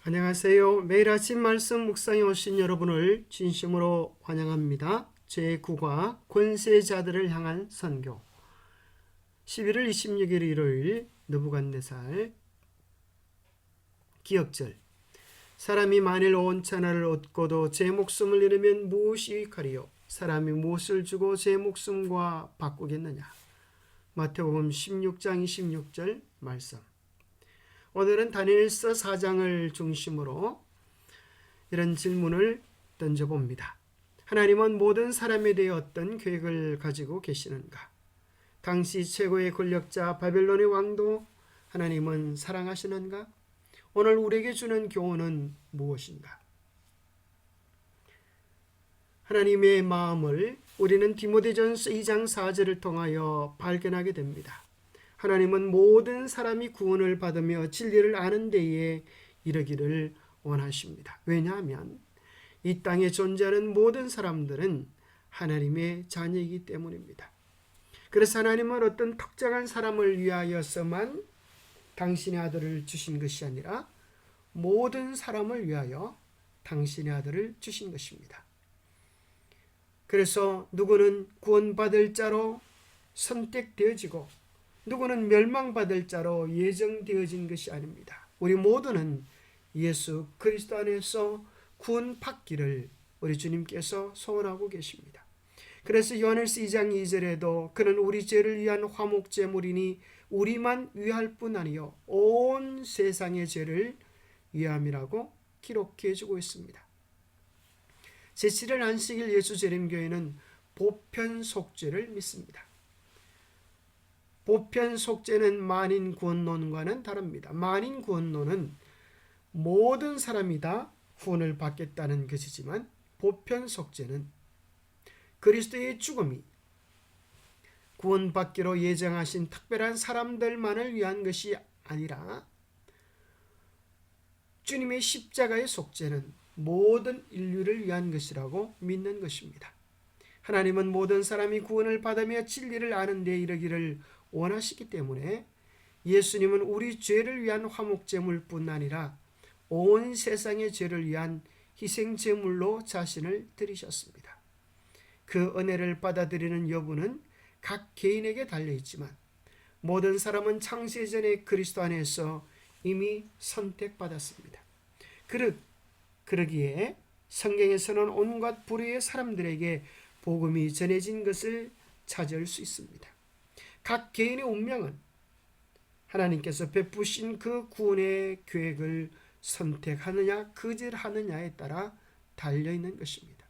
안녕하세요. 매일 아침 말씀 묵상에 오신 여러분을 진심으로 환영합니다. 제9과 권세자들을 향한 선교 11월 26일 일요일 느부갓네살 기억절. 사람이 만일 온 천하를 얻고도 제 목숨을 잃으면 무엇이 유익하리요? 사람이 무엇을 주고 제 목숨과 바꾸겠느냐? 마태복음 16장 26절 말씀. 오늘은 다니엘서 4장을 중심으로 이런 질문을 던져봅니다. 하나님은 모든 사람에 대해 어떤 계획을 가지고 계시는가? 당시 최고의 권력자 바벨론의 왕도 하나님은 사랑하시는가? 오늘 우리에게 주는 교훈은 무엇인가? 하나님의 마음을 우리는 디모데전서 2장 4절을 통하여 발견하게 됩니다. 하나님은 모든 사람이 구원을 받으며 진리를 아는 데에 이르기를 원하십니다. 왜냐하면 이 땅에 존재하는 모든 사람들은 하나님의 자녀이기 때문입니다. 그래서 하나님은 어떤 특정한 사람을 위하여서만 당신의 아들을 주신 것이 아니라 모든 사람을 위하여 당신의 아들을 주신 것입니다. 그래서 누구는 구원받을 자로 선택되어지고 누구는 멸망받을 자로 예정되어진 것이 아닙니다. 우리 모두는 예수 그리스도 안에서 구원받기를 우리 주님께서 소원하고 계십니다. 그래서 요한일서 2장 2절에도 그는 우리 죄를 위한 화목제물이니 우리만 위할 뿐 아니요 온 세상의 죄를 위함이라고 기록해 주고 있습니다. 제7일 안식일 예수재림교회는 보편 속죄를 믿습니다. 보편 속죄는 만인 구원론과는 다릅니다. 만인 구원론은 모든 사람이 다 구원을 받겠다는 것이지만 보편 속죄는 그리스도의 죽음이 구원받기로 예정하신 특별한 사람들만을 위한 것이 아니라 주님의 십자가의 속죄는 모든 인류를 위한 것이라고 믿는 것입니다. 하나님은 모든 사람이 구원을 받으며 진리를 아는 데 이르기를 원하시기 때문에 예수님은 우리 죄를 위한 화목제물뿐 아니라 온 세상의 죄를 위한 희생제물로 자신을 드리셨습니다. 그 은혜를 받아들이는 여부는 각 개인에게 달려있지만 모든 사람은 창세전에 그리스도 안에서 이미 선택받았습니다. 그러기에 성경에서는 온갖 부류의 사람들에게 복음이 전해진 것을 찾을 수 있습니다. 각 개인의 운명은 하나님께서 베푸신 그 구원의 계획을 선택하느냐 거절하느냐에 따라 달려있는 것입니다.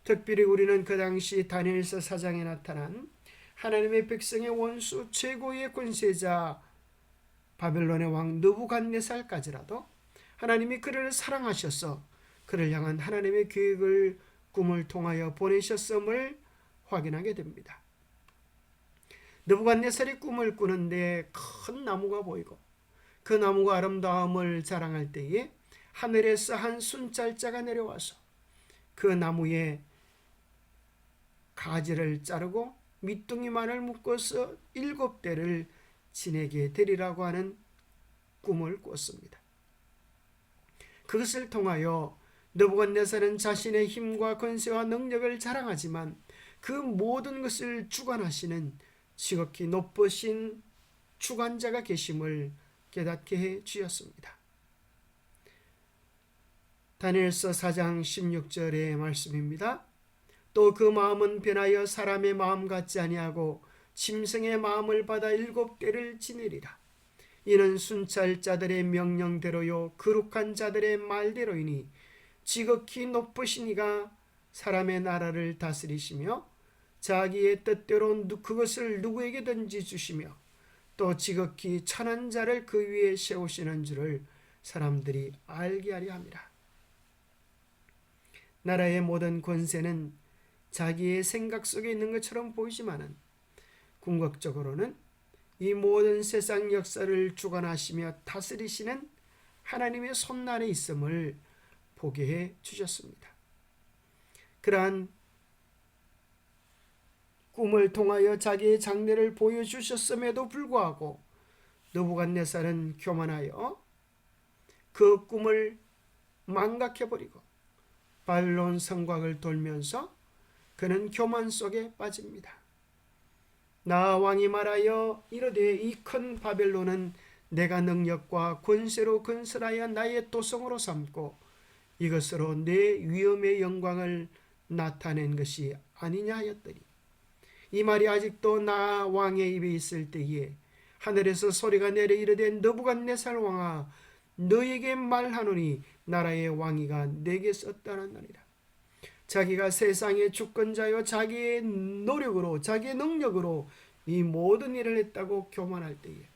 특별히 우리는 그 당시 다니엘서 4장에 나타난 하나님의 백성의 원수 최고의 권세자 바벨론의 왕 느부갓네살까지라도 하나님이 그를 사랑하셔서 그를 향한 하나님의 계획을 꿈을 통하여 보내셨음을 확인하게 됩니다. 느부갓네살이 꿈을 꾸는데 큰 나무가 보이고 그 나무가 아름다움을 자랑할 때에 하늘에서 한 순찰자가 내려와서 그 나무에 가지를 자르고 밑둥이만을 묶어서 7대를 진에게 드리라고 하는 꿈을 꿨습니다. 그것을 통하여 느부갓네살은 자신의 힘과 권세와 능력을 자랑하지만 그 모든 것을 주관하시는 지극히 높으신 주관자가 계심을 깨닫게 해 주셨습니다. 다니엘서 4장 16절의 말씀입니다. 또 그 마음은 변하여 사람의 마음 같지 아니하고 짐승의 마음을 받아 7대를 지내리라. 이는 순찰자들의 명령대로요 거룩한 자들의 말대로이니 지극히 높으신 이가 사람의 나라를 다스리시며 자기의 뜻대로 그것을 누구에게든지 주시며 또 지극히 천한 자를 그 위에 세우시는 줄을 사람들이 알게 하려 함이라. 나라의 모든 권세는 자기의 생각 속에 있는 것처럼 보이지만은 궁극적으로는 이 모든 세상 역사를 주관하시며 다스리시는 하나님의 손안에 있음을 보게 해 주셨습니다. 그러한 꿈을 통하여 자기의 장래를 보여주셨음에도 불구하고 느부갓네살은 교만하여 그 꿈을 망각해버리고 바벨론 성곽을 돌면서 그는 교만 속에 빠집니다. 나 왕이 말하여 이르되 이 큰 바벨론은 내가 능력과 권세로 건설하여 나의 도성으로 삼고 이것으로 내 위엄의 영광을 나타낸 것이 아니냐 하였더니 이 말이 아직도 나 왕의 입에 있을 때에 하늘에서 소리가 내려 이르되 느부갓네살 왕아 너에게 말하노니 나라의 왕위가 내게서 떠났느니라. 자기가 세상의 주권자요 자기의 노력으로 자기의 능력으로 이 모든 일을 했다고 교만할 때에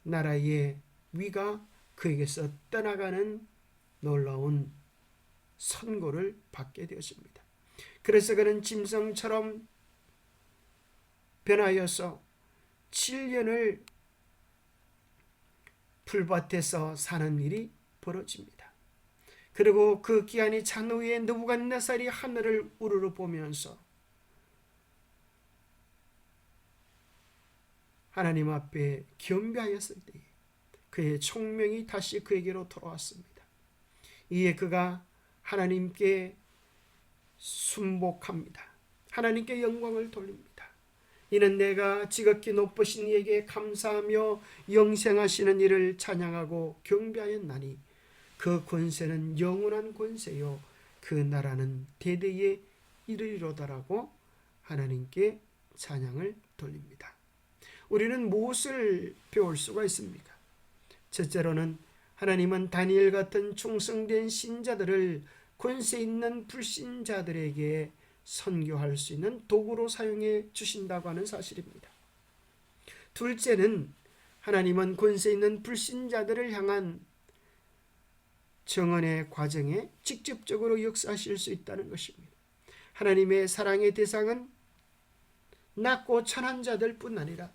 나라의 위가 그에게서 떠나가는 놀라운 선고를 받게 되었습니다. 그래서 그는 짐승처럼 변하여서 7년을 풀밭에서 사는 일이 벌어집니다. 그리고 그 기한이 찬 후에 느부갓네살이 하늘을 우러러 보면서 하나님 앞에 겸비하였을 때에 그의 총명이 다시 그에게로 돌아왔습니다. 이에 그가 하나님께 순복합니다. 하나님께 영광을 돌립니다. 이는 내가 지극히 높으신 이에게 감사하며 영생하시는 이를 찬양하고 경배하였나니 그 권세는 영원한 권세요 그 나라는 대대에 이르리로다라고 하나님께 찬양을 돌립니다. 우리는 무엇을 배울 수가 있습니까? 첫째로는 하나님은 다니엘 같은 충성된 신자들을 권세 있는 불신자들에게 선교할 수 있는 도구로 사용해 주신다고 하는 사실입니다. 둘째는 하나님은 권세 있는 불신자들을 향한 정언의 과정에 직접적으로 역사하실 수 있다는 것입니다. 하나님의 사랑의 대상은 낮고 천한 자들 뿐 아니라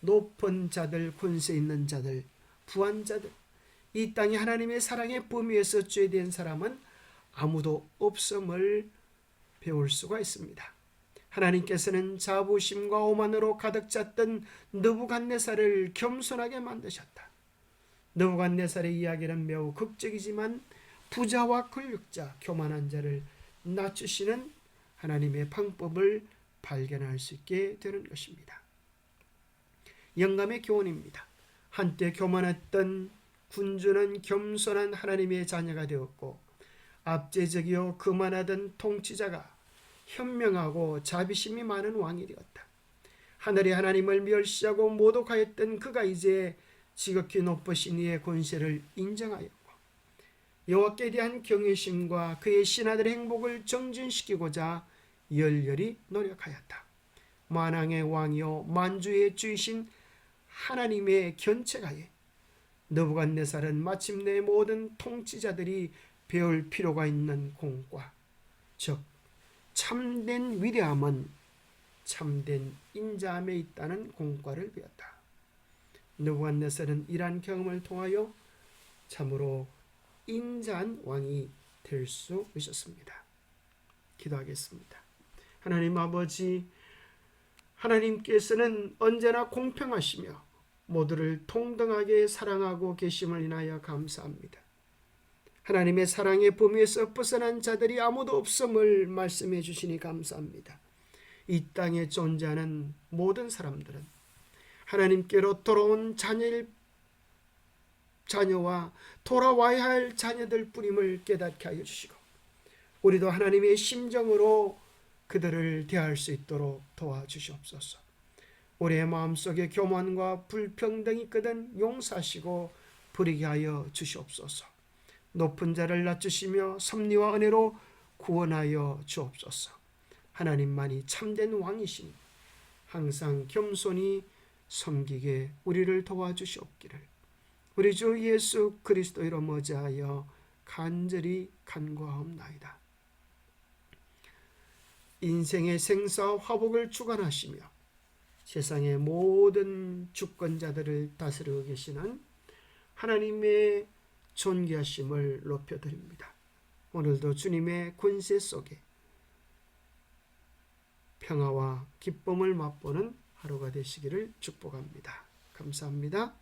높은 자들, 권세 있는 자들, 부한 자들, 이 땅에 하나님의 사랑의 범위에서 죄된 사람은 아무도 없음을 배울 수가 있습니다. 하나님께서는 자부심과 오만으로 가득 찼던 느부갓네살을 겸손하게 만드셨다. 느부갓네살의 이야기는 매우 극적이지만 부자와 권력자, 교만한 자를 낮추시는 하나님의 방법을 발견할 수 있게 되는 것입니다. 영감의 교훈입니다. 한때 교만했던 군주는 겸손한 하나님의 자녀가 되었고 압제적이요 거만하던 통치자가 현명하고 자비심이 많은 왕이 되었다. 하늘의 하나님을 멸시하고 모독하였던 그가 이제 지극히 높으신 이의 권세를 인정하였고 여호와께 대한 경외심과 그의 신하들의 행복을 정진시키고자 열렬히 노력하였다. 만왕의 왕이요 만주의 주이신 하나님의 견책하에 느부갓네살은 마침내 모든 통치자들이 배울 필요가 있는 공과, 즉 참된 위대함은 참된 인자함에 있다는 공과를 배웠다. 느부갓네살은 이러한 경험을 통하여 참으로 인자한 왕이 될 수 있었습니다. 기도하겠습니다. 하나님 아버지, 하나님께서는 언제나 공평하시며 모두를 동등하게 사랑하고 계심을 인하여 감사합니다. 하나님의 사랑의 범위에서 벗어난 자들이 아무도 없음을 말씀해 주시니 감사합니다. 이 땅에 존재하는 모든 사람들은 하나님께로 돌아온 자녀와 돌아와야 할 자녀들 뿐임을 깨닫게 하여 주시고 우리도 하나님의 심정으로 그들을 대할 수 있도록 도와주시옵소서. 우리의 마음속에 교만과 불평등이 있거든 용서하시고 버리게 하여 주시옵소서. 높은 자를 낮추시며 섭리와 은혜로 구원하여 주옵소서. 하나님만이 참된 왕이시니 항상 겸손히 섬기게 우리를 도와주시옵기를 우리 주 예수 그리스도로 머지하여 간절히 간구하옵나이다. 인생의 생사와 화복을 주관하시며 세상의 모든 주권자들을 다스리고 계시는 하나님의 존귀하심을 높여드립니다. 오늘도 주님의 권세 속에 평화와 기쁨을 맛보는 하루가 되시기를 축복합니다. 감사합니다.